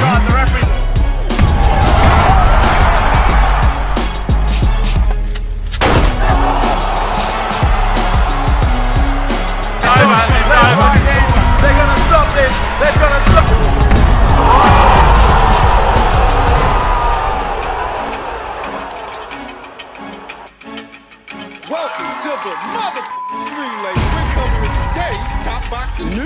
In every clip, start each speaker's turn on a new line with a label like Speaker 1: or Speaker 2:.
Speaker 1: Welcome to the motherfucking relay. We're covering today's top boxing news.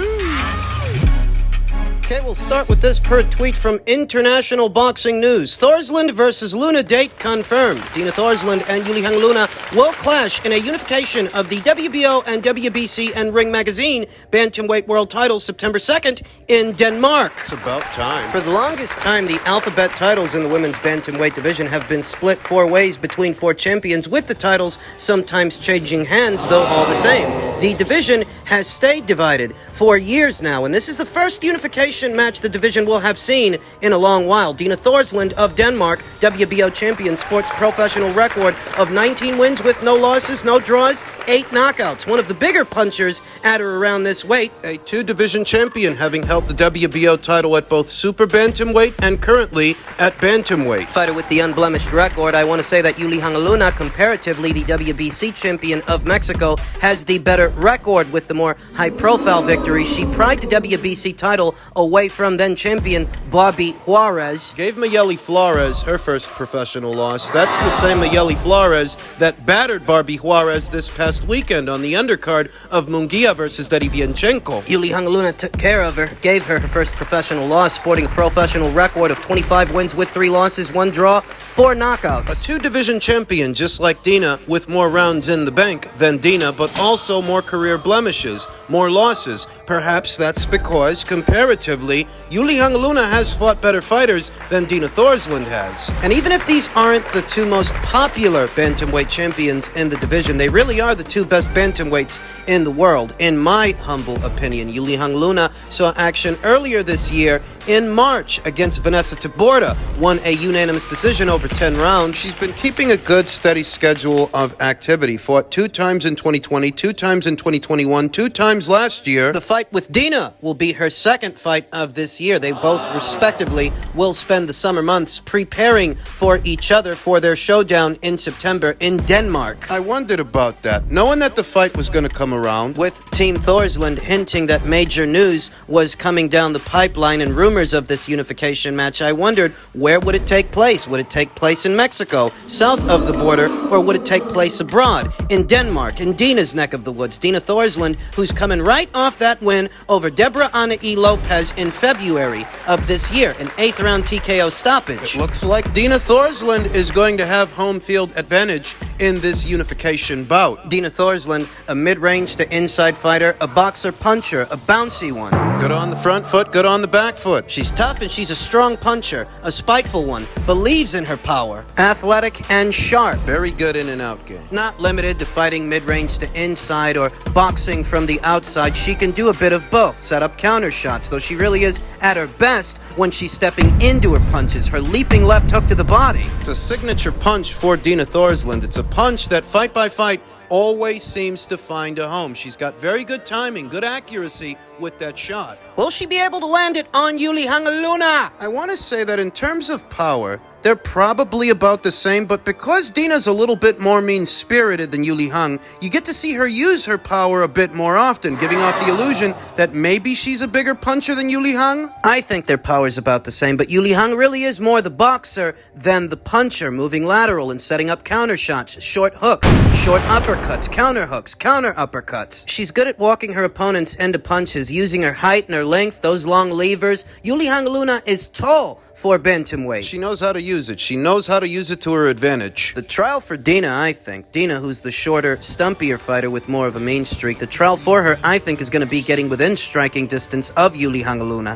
Speaker 2: Okay, we'll start with this per tweet from International Boxing News. Thorslund versus Luna date confirmed. Dina Thorslund and Yulihan Luna will clash in a unification of the WBO and WBC and Ring Magazine Bantamweight World titles September 2nd in Denmark.
Speaker 3: It's about time.
Speaker 2: For the longest time, the alphabet titles in the women's bantamweight division have been split 4 ways between 4 champions, with the titles sometimes changing hands, though all the same. The division has stayed divided for years now, and this is the first unification match the division will have seen in a long while. Dina Thorslund of Denmark, WBO champion, sports professional record of 19 wins with no losses, no draws, 8 knockouts. One of the bigger punchers at or around this weight.
Speaker 3: A 2-division champion, having held the WBO title at both super bantamweight and currently at bantamweight.
Speaker 2: Fighter with the unblemished record. I want to say that Yulihan Luna, comparatively the WBC champion of Mexico, has the better record with the more high-profile victories. She pried the WBC title away from then-champion Bobby Juarez.
Speaker 3: Gave Mayeli Flores her first professional loss. That's the same Mayeli Flores that battered Barbie Juarez this past weekend on the undercard of Munguia versus Derevyanchenko.
Speaker 2: Yulihan Luna took care of her, gave her her first professional loss, sporting a professional record of 25 wins with 3 losses, 1 draw, 4 knockouts.
Speaker 3: A 2-division champion, just like Dina, with more rounds in the bank than Dina, but also more career blemishes, more losses. Perhaps that's because, comparatively, Yulihan Luna has fought better fighters than Dina Thorslund has.
Speaker 2: And even if these aren't the 2 most popular bantamweight champions in the division, they really are the 2 best bantamweights in the world. In my humble opinion, Yulihan Luna saw action earlier this year in March against Vanessa Taborda, won a unanimous decision over 10 rounds.
Speaker 3: She's been keeping a good, steady schedule of activity. Fought 2 times in 2020, 2 times in 2021, 2 times last year.
Speaker 2: The fight with Dina will be her second fight of this year. They both, respectively, will spend the summer months preparing for each other for their showdown in September in Denmark.
Speaker 3: I wondered about that, knowing that the fight was going to come around.
Speaker 2: With Team Thorslund hinting that major news was coming down the pipeline and rumors of this unification match, I wondered, where would it take place? Would it take place in Mexico, south of the border, or would it take place abroad, in Denmark, in Dina's neck of the woods? Dina Thorslund, who's coming right off that win over Deborah Ana E. Lopez in February of this year, an 8th-round TKO stoppage.
Speaker 3: It looks like Dina Thorslund is going to have home field advantage in this unification bout.
Speaker 2: Dina Thorslund, a mid-range to inside fighter, a boxer-puncher, a bouncy one.
Speaker 3: Good on the front foot, good on the back foot.
Speaker 2: She's tough and she's a strong puncher, a spiteful one, believes in her power, athletic and sharp.
Speaker 3: Very good in and out game.
Speaker 2: Not limited to fighting mid-range to inside or boxing from the outside. She can do a bit of both, set up counter shots, though she really is at her best when she's stepping into her punches, her leaping left hook to the body.
Speaker 3: It's a signature punch for Dina Thorslund. It's a punch that, fight by fight, always seems to find a home. She's got very good timing, good accuracy with that shot.
Speaker 2: Will she be able to land it on Yulihan Luna?
Speaker 3: I want to say that in terms of power, they're probably about the same, but because Dina's a little bit more mean-spirited than Yulihan, you get to see her use her power a bit more often, giving off the illusion that maybe she's a bigger puncher than Yulihan.
Speaker 2: I think their power's about the same, but Yulihan really is more the boxer than the puncher, moving lateral and setting up counter shots, short hooks, short uppercuts, counter hooks, counter uppercuts. She's good at walking her opponents into punches, using her height and her length, those long levers. Yulihan Luna is tall for bantamweight.
Speaker 3: She knows how to use it. She knows how to use it to her advantage.
Speaker 2: The trial for Dina, I think, Dina, who's the shorter, stumpier fighter with more of a mean streak, the trial for her, I think, is going to be getting within striking distance of Yulihan Luna.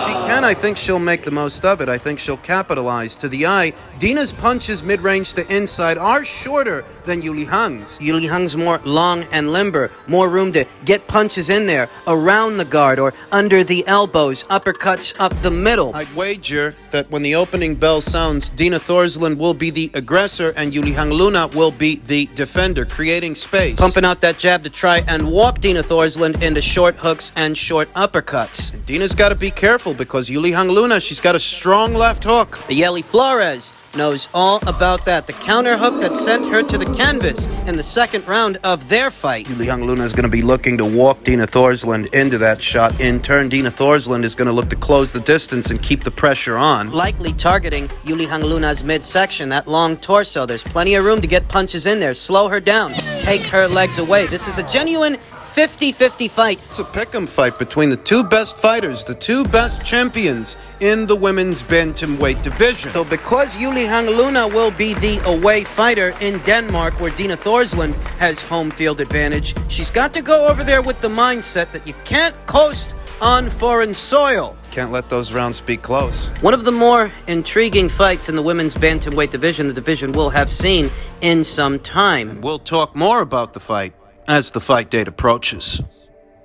Speaker 3: She can. I think she'll make the most of it. I think she'll capitalize. To the eye, Dina's punches mid-range to inside are shorter than Yulihan's.
Speaker 2: Yulihan's more long and limber, more room to get punches in there, around the guard or under the elbows, uppercuts up the middle.
Speaker 3: I'd wager that when the opening bell sounds rounds, Dina Thorslund will be the aggressor and Yulihan Luna will be the defender, creating space.
Speaker 2: Pumping out that jab to try and walk Dina Thorslund into short hooks and short uppercuts.
Speaker 3: Dina's got to be careful because Yulihan Luna, she's got a strong left hook.
Speaker 2: The Yeli Flores knows all about that. The counter hook that sent her to the canvas in the second round of their fight.
Speaker 3: Yulihan Luna is going to be looking to walk Dina Thorslund into that shot. In turn, Dina Thorslund is going to look to close the distance and keep the pressure on.
Speaker 2: Likely targeting Yulihan Luna's midsection, that long torso. There's plenty of room to get punches in there. Slow her down. Take her legs away. This is a genuine 50-50 fight.
Speaker 3: It's a pick'em fight between the two best fighters, the two best champions in the women's bantamweight division.
Speaker 2: So because Yulihan Luna will be the away fighter in Denmark, where Dina Thorslund has home field advantage, she's got to go over there with the mindset that you can't coast on foreign soil.
Speaker 3: Can't let those rounds be close.
Speaker 2: One of the more intriguing fights in the women's bantamweight division, the division will have seen in some time.
Speaker 3: We'll talk more about the fight as the fight date approaches.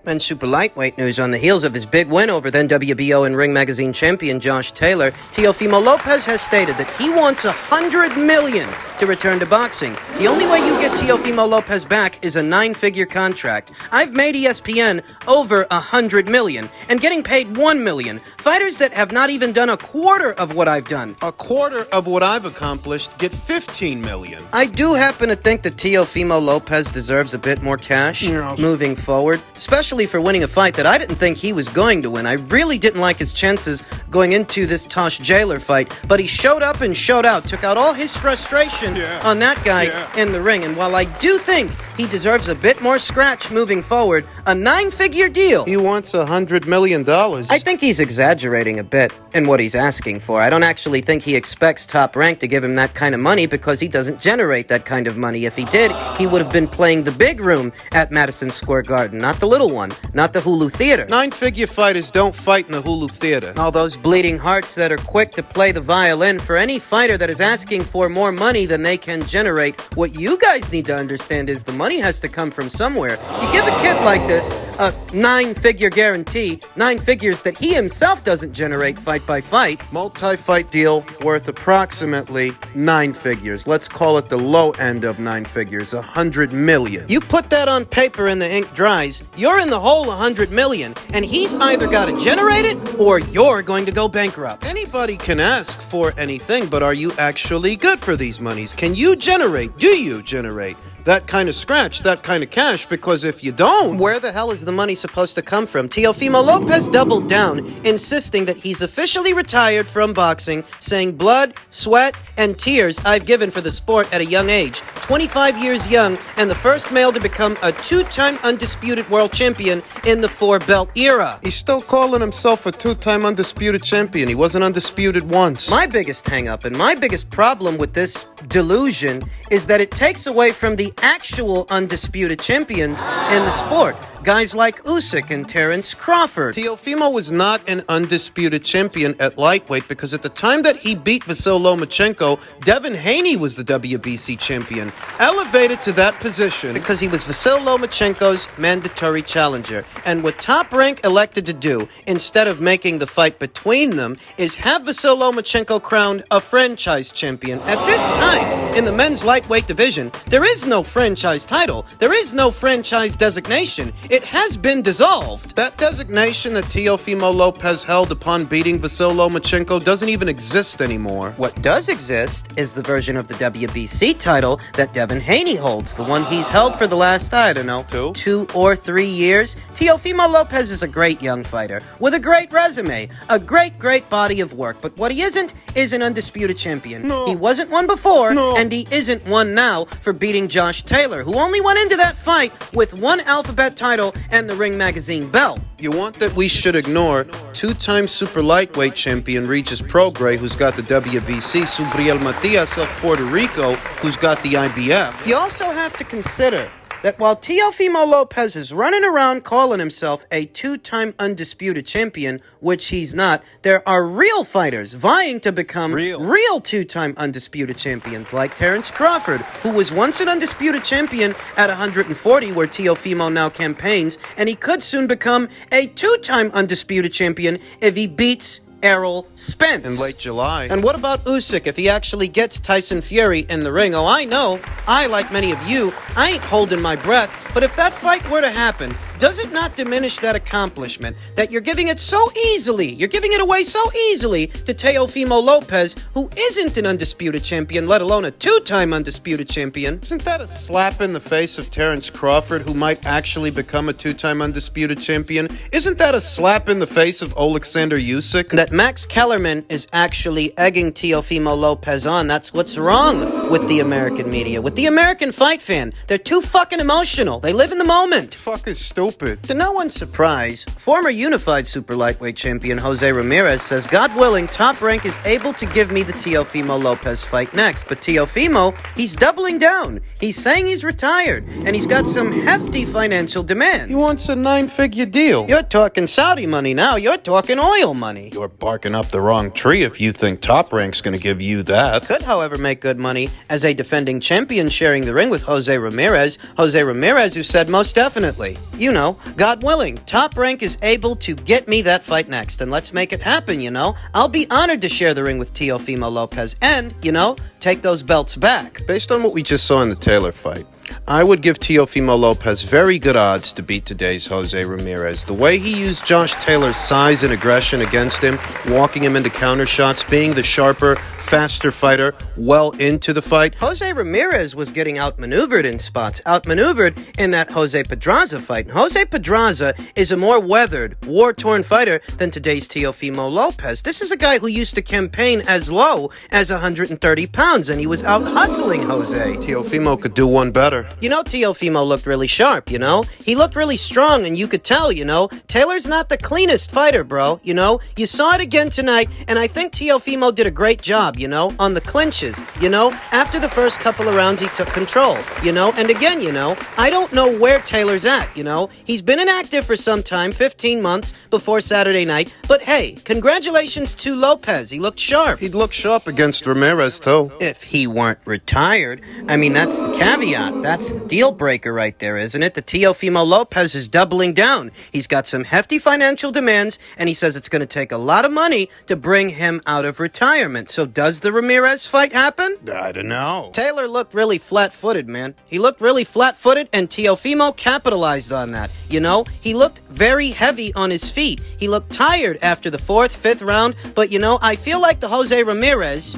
Speaker 2: And super lightweight news on the heels of his big win over then WBO and Ring Magazine champion Josh Taylor, Teofimo Lopez has stated that he wants $100 million to return to boxing. The only way you get Teofimo Lopez back is a 9-figure contract. I've made ESPN over $100 million and getting paid $1 million. Fighters that have not even done a quarter of what I've done.
Speaker 3: A quarter of what I've accomplished get $15 million.
Speaker 2: I do happen to think that Teofimo Lopez deserves a bit more cash moving forward, especially for winning a fight that I didn't think he was going to win. I really didn't like his chances going into this Tosh Jailer fight, but he showed up and showed out, took out all his frustration on that guy in the ring. And while I do think he deserves a bit more scratch moving forward, a 9-figure deal.
Speaker 3: He wants $100 million.
Speaker 2: I think he's exaggerating a bit in what he's asking for. I don't actually think he expects Top Rank to give him that kind of money because he doesn't generate that kind of money. If he did, he would have been playing the big room at Madison Square Garden, not the little one, not the Hulu Theater.
Speaker 3: 9-figure fighters don't fight in the Hulu Theater.
Speaker 2: All those bleeding hearts that are quick to play the violin. For any fighter that is asking for more money than they can generate, what you guys need to understand is the money has to come from somewhere. You give a kid like this a 9-figure guarantee, 9 figures that he himself doesn't generate fight by fight.
Speaker 3: Multi-fight deal worth approximately 9 figures. Let's call it the low end of 9 figures, $100 million.
Speaker 2: You put that on paper and the ink dries, you're in the hole $100 million, and he's either got to generate it or you're going to go bankrupt.
Speaker 3: Anybody can ask for anything, but are you actually good for these monies? Can you generate? Do you generate that kind of scratch, that kind of cash? Because if you don't...
Speaker 2: Where the hell is the money supposed to come from? Teofimo Lopez doubled down, insisting that he's officially retired from boxing, saying blood, sweat, and tears I've given for the sport at a young age. 25 years young, and the first male to become a 2-time undisputed world champion in the 4-belt era.
Speaker 3: He's still calling himself a 2-time undisputed champion. He wasn't undisputed once.
Speaker 2: My biggest hang-up and my biggest problem with this delusion is that it takes away from the actual undisputed champions in the sport. Guys like Usyk and Terence Crawford.
Speaker 3: Teofimo was not an undisputed champion at lightweight because at the time that he beat Vasyl Lomachenko, Devin Haney was the WBC champion, elevated to that position
Speaker 2: because he was Vasyl Lomachenko's mandatory challenger. And what Top Rank elected to do, instead of making the fight between them, is have Vasyl Lomachenko crowned a franchise champion. At this time, in the men's lightweight division, there is no franchise title. There is no franchise designation. It has been dissolved.
Speaker 3: That designation that Teofimo Lopez held upon beating Vasyl Lomachenko doesn't even exist anymore.
Speaker 2: What does exist is the version of the WBC title that Devin Haney holds, the one he's held for the last, I don't know, 2 or 3 years. Teofimo Lopez is a great young fighter with a great resume, a great body of work, but what he isn't is an undisputed champion.
Speaker 3: No.
Speaker 2: He wasn't one before,
Speaker 3: No.
Speaker 2: and he isn't one now for beating Josh Taylor, who only went into that fight with 1 alphabet title and the Ring Magazine belt.
Speaker 3: You want that we should ignore 2-time super lightweight champion Regis Prograis, who's got the WBC, Subriel Matias of Puerto Rico, who's got the IBF.
Speaker 2: You also have to consider that while Teofimo Lopez is running around calling himself a 2-time undisputed champion, which he's not, there are real fighters vying to become real 2-time undisputed champions, like Terence Crawford, who was once an undisputed champion at 140, where Teofimo now campaigns, and he could soon become a 2-time undisputed champion if he beats Errol Spence.
Speaker 3: In late July.
Speaker 2: And what about Usyk if he actually gets Tyson Fury in the ring? Oh, I know. I, like many of you, I ain't holding my breath. But if that fight were to happen, does it not diminish that accomplishment that you're giving it so easily, you're giving it away so easily to Teofimo Lopez, who isn't an undisputed champion, let alone a two-time undisputed champion?
Speaker 3: Isn't that a slap in the face of Terrence Crawford, who might actually become a two-time undisputed champion? Isn't that a slap in the face of Alexander Usyk?
Speaker 2: That Max Kellerman is actually egging Teofimo Lopez on. That's what's wrong with the American media, with the American fight fan. They're too fucking emotional. They live in the moment.
Speaker 3: Fuck is stupid.
Speaker 2: To no one's surprise, former unified super lightweight champion Jose Ramirez says, God willing, Top Rank is able to give me the Teofimo Lopez fight next. But Teofimo, he's doubling down. He's saying he's retired, and he's got some hefty financial demands.
Speaker 3: He wants a 9-figure deal.
Speaker 2: You're talking Saudi money now. You're talking oil money.
Speaker 3: You're barking up the wrong tree if you think Top Rank's gonna give you that.
Speaker 2: Could, however, make good money as a defending champion sharing the ring with Jose Ramirez. Jose Ramirez, who said most definitely, you know, God willing, Top Rank is able to get me that fight next, and let's make it happen, you know. I'll be honored to share the ring with Teofimo Lopez and, you know, take those belts back.
Speaker 3: Based on what we just saw in the Taylor fight, I would give Teofimo Lopez very good odds to beat today's Jose Ramirez. The way he used Josh Taylor's size and aggression against him, walking him into counter shots, being the sharper, faster fighter well into the fight.
Speaker 2: Jose Ramirez was getting outmaneuvered in spots, outmaneuvered in that Jose Pedraza fight. And Jose Pedraza is a more weathered, war-torn fighter than today's Teofimo Lopez. This is a guy who used to campaign as low as 130 pounds, and he was out hustling Jose.
Speaker 3: Teofimo could do one better.
Speaker 2: You know, Teofimo looked really sharp, you know? He looked really strong, and you could tell, you know? Taylor's not the cleanest fighter, bro, you know? You saw it again tonight, and I think Teofimo did a great job, you know, on the clinches, you know? After the first couple of rounds, he took control, you know? And again, you know, I don't know where Taylor's at, you know? He's been inactive for some time, 15 months before Saturday night, but hey, congratulations to Lopez. He looked sharp.
Speaker 3: He'd look sharp against Ramirez, too.
Speaker 2: If he weren't retired. I mean, that's the caveat. That's the deal breaker right there, isn't it? The Teofimo Lopez is doubling down. He's got some hefty financial demands, and he says it's going to take a lot of money to bring him out of retirement. So does the Ramirez fight happen?
Speaker 3: I don't know.
Speaker 2: Taylor looked really flat-footed, man. He looked really flat-footed, and Teofimo capitalized on that. You know, he looked very heavy on his feet. He looked tired after the 4th, 5th round, but you know, I feel like the Jose Ramirez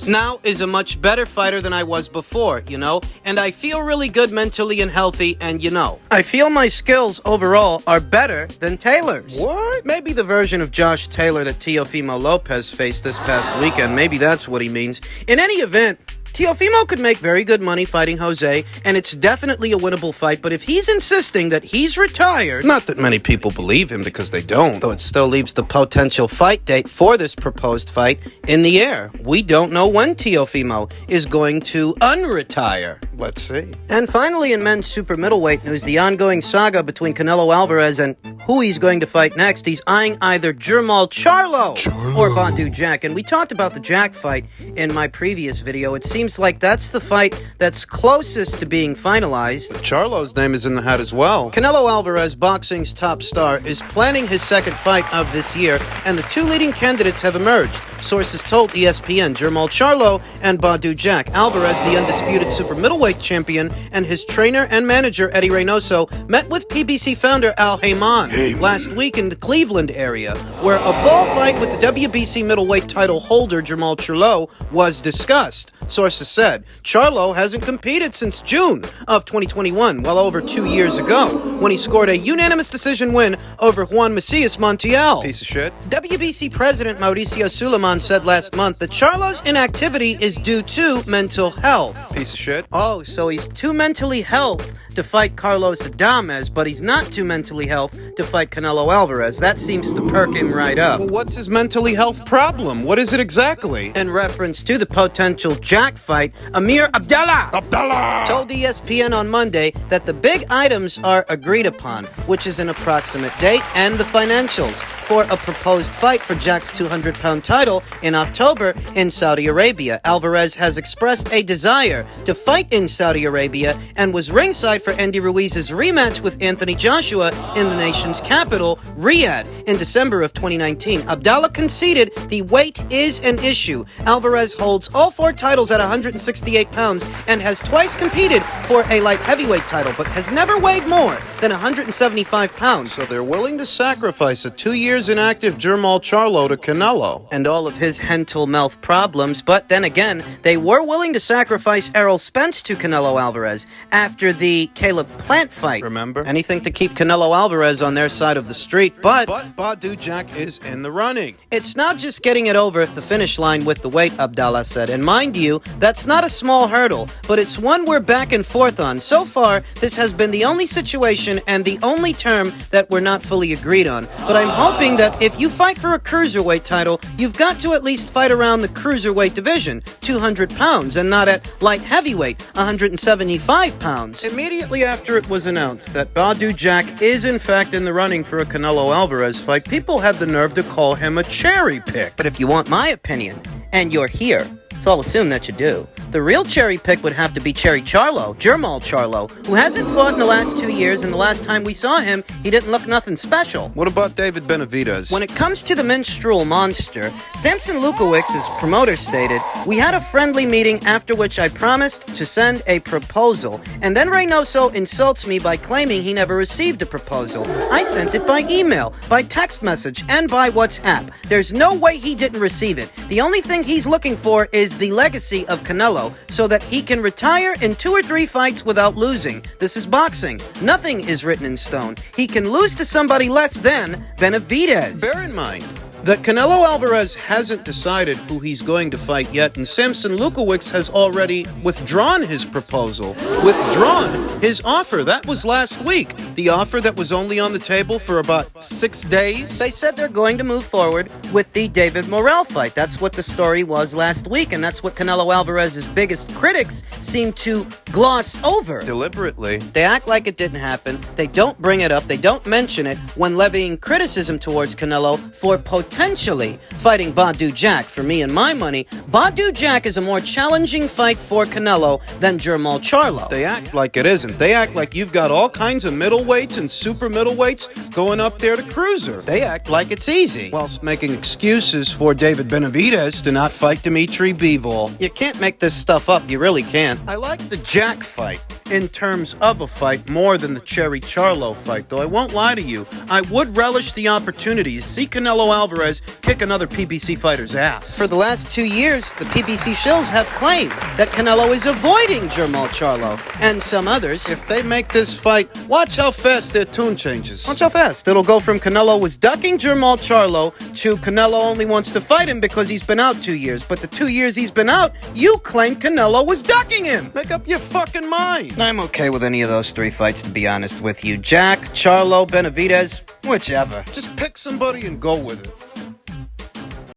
Speaker 2: now is a much better fighter than I was before, you know, and I feel really good mentally and healthy, and you know, I feel my skills overall are better than Taylor's.
Speaker 3: What?
Speaker 2: Maybe the version of Josh Taylor that Teofimo Lopez faced this past weekend, maybe that's what he means. In any event, Teofimo could make very good money fighting Jose, and it's definitely a winnable fight, but if he's insisting that he's retired...
Speaker 3: Not that many people believe him because they don't.
Speaker 2: Though it still leaves the potential fight date for this proposed fight in the air. We don't know when Teofimo is going to unretire.
Speaker 3: Let's see.
Speaker 2: And finally, in men's super middleweight news, the ongoing saga between Canelo Alvarez and who he's going to fight next. He's eyeing either Charlo or Badu Jack. And we talked about the Jack fight in my previous video. It seems like that's the fight that's closest to being finalized.
Speaker 3: Charlo's name is in the hat as well.
Speaker 2: Canelo Alvarez, boxing's top star, is planning his second fight of this year, and the two leading candidates have emerged. Sources told ESPN Charlo and Badu Jack. Alvarez, the undisputed super middleweight champion, and his trainer and manager Eddie Reynoso met with PBC founder Al Heyman last week in the Cleveland area, where a fall fight with the WBC middleweight title holder Jermall Charlo was discussed. Sources said Charlo hasn't competed since June of 2021, well over 2 years ago, when he scored a unanimous decision win over Juan Macias Montiel.
Speaker 3: Piece of shit.
Speaker 2: WBC President Mauricio Suleiman said last month that Charlo's inactivity is due to mental health.
Speaker 3: Piece of shit.
Speaker 2: Oh, so he's too mentally health to fight Carlos Adames, but he's not too mentally health to fight Canelo Alvarez. That seems to perk him right up.
Speaker 3: Well, what's his mentally health problem? What is it exactly?
Speaker 2: In reference to the potential Jack fight, Amir Abdallah told ESPN on Monday that the big items are agreed upon, which is an approximate date and the financials for a proposed fight for Jack's 200-pound title in October in Saudi Arabia. Alvarez has expressed a desire to fight in Saudi Arabia and was ringside for Andy Ruiz's rematch with Anthony Joshua in the nation's capital, Riyadh, in December of 2019. Abdallah conceded the weight is an issue. Alvarez holds all 4 titles at 168 pounds and has twice competed for a light heavyweight title, but has never weighed more than 175 pounds.
Speaker 3: So they're willing to sacrifice a 2 years inactive Jermall Charlo to Canelo.
Speaker 2: And all of his mental mouth problems, but then again, they were willing to sacrifice Errol Spence to Canelo Alvarez after the Caleb Plant fight.
Speaker 3: Remember?
Speaker 2: Anything to keep Canelo Alvarez on their side of the street, but
Speaker 3: Badu Jack is in the running.
Speaker 2: it's not just getting it over the finish line with the weight, Abdallah said. And mind you, that's not a small hurdle, but it's one we're back and forth on. So far, this has been the only situation and the only term that we're not fully agreed on. But I'm hoping that if you fight for a cruiserweight title, you've got to at least fight around the cruiserweight division, 200 pounds, and not at light heavyweight, 175 pounds.
Speaker 3: Immediately after it was announced that Badu Jack is in fact in the running for a Canelo Alvarez fight, people had the nerve to call him a cherry pick.
Speaker 2: But if you want my opinion, and you're here, so I'll assume that you do, the real cherry pick would have to be Jermall Charlo, who hasn't fought in the last 2 years, and the last time we saw him, he didn't look nothing special.
Speaker 3: What about David Benavidez?
Speaker 2: When it comes to the menstrual monster, Samson Lukawicz's promoter stated, "We had a friendly meeting after which I promised to send a proposal, and then Reynoso insults me by claiming he never received a proposal. I sent it by email, by text message, and by WhatsApp. There's no way he didn't receive it. The only thing he's looking for is the legacy of Canelo, so that he can retire in 2 or 3 fights without losing. This is boxing. Nothing is written in stone. He can lose to somebody less than Benavidez."
Speaker 3: Bear in mind that Canelo Alvarez hasn't decided who he's going to fight yet, and Samson Lukawicz has already withdrawn his proposal, withdrawn his offer. That was last week. The offer that was only on the table for about 6 days.
Speaker 2: They said they're going to move forward with the David Morrell fight. That's what the story was last week, and that's what Canelo Alvarez's biggest critics seem to gloss over.
Speaker 3: Deliberately.
Speaker 2: They act like it didn't happen. They don't bring it up. They don't mention it when levying criticism towards Canelo for potentially fighting Badu Jack. For me and my money, Badu Jack is a more challenging fight for Canelo than Jermall Charlo.
Speaker 3: They act like it isn't. They act like you've got all kinds of middleweights and super middleweights going up there to cruiser.
Speaker 2: They act like it's easy.
Speaker 3: Whilst making excuses for David Benavidez to not fight Dimitri Bivol.
Speaker 2: You can't make this stuff up. You really can't.
Speaker 3: I like the Jack fight in terms of a fight more than the Cherry Charlo fight, though I won't lie to you. I would relish the opportunity to see Canelo Alvarez kick another PBC fighter's ass.
Speaker 2: For the last 2 years, the PBC shills have claimed that Canelo is avoiding Jermall Charlo and some others.
Speaker 3: If they make this fight, watch how fast their tune changes.
Speaker 2: Watch how fast. It'll go from Canelo was ducking Jermall Charlo to Canelo only wants to fight him because he's been out 2 years. But the 2 years he's been out, you claim Canelo was ducking him.
Speaker 3: Make up your fucking mind.
Speaker 2: I'm okay with any of those 3 fights, to be honest with you. Jack, Charlo, Benavidez, whichever.
Speaker 3: Just pick somebody and go with it.